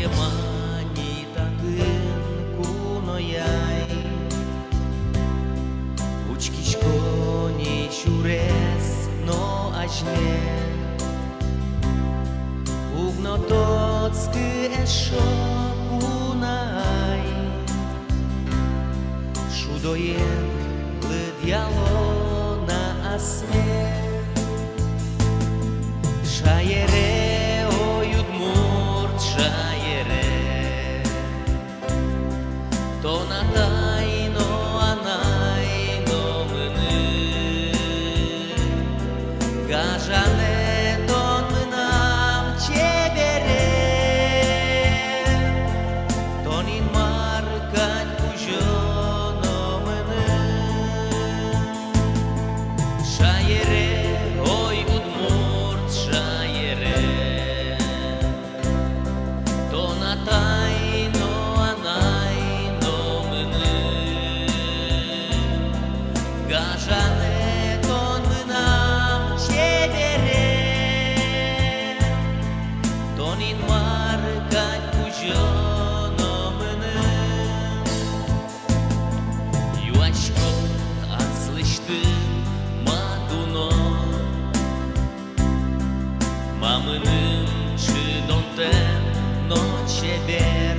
chemanit adânc cu noi ai. Uçkișconi șures no ažne, ugno tocky esho kunai. Šudojen lydjalo na asme, šajere ojudmurt šajere. To na tajno anajno mını, gajane ton mınam çebere. Tonin markat kujono mını, šajere ojudmurt šajere. To na tajno anajno mını, gajane ton mınam çebere. Tonin markat kujono mını. Yuaşko atslıştım maduno, mamının çıdontem noçeber.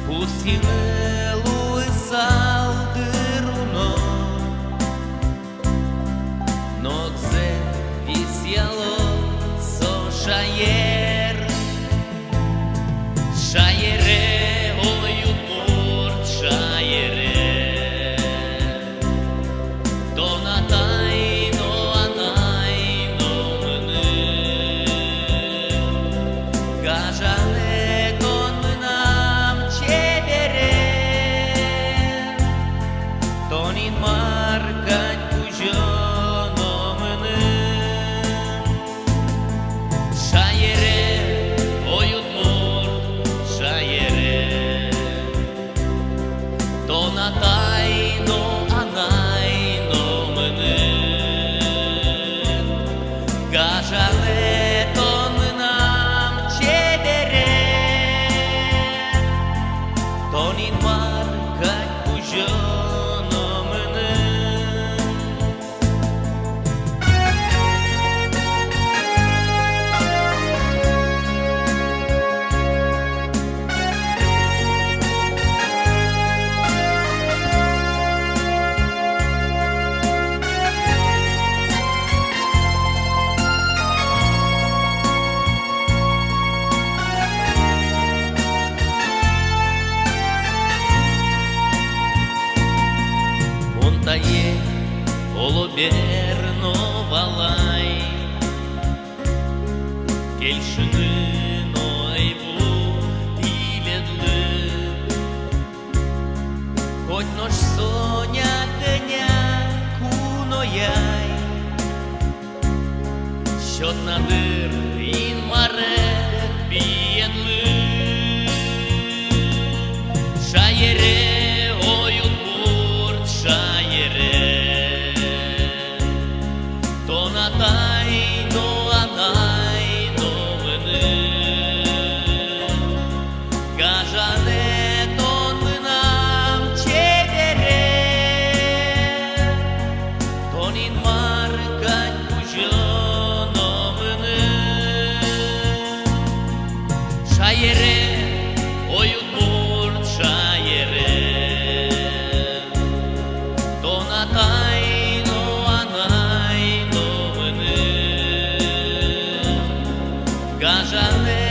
Pustini luisaldırıno, nokse visjalo so šajer. Šajere ojudmurt šajere. To na tajno anajno mını, gajane ton mınam çebere. Tonin markat kujono mını, šajere ojudmurt šajere. To na tajno anajno mını, gajane ton mınam çebere. Tonin markat kujono mını. Монтае олоберно валай, келшinin ойву dilедли. Хоть нож соня коня кунояй, счет надыр ин маре биедли. Шайере ojudmurt šajere. To na tajno anajno mını, gajane ton mınam çebere. Tonin markat kujono mını, šajere ojudmurt šajere. To na tajno anajno mını, gajane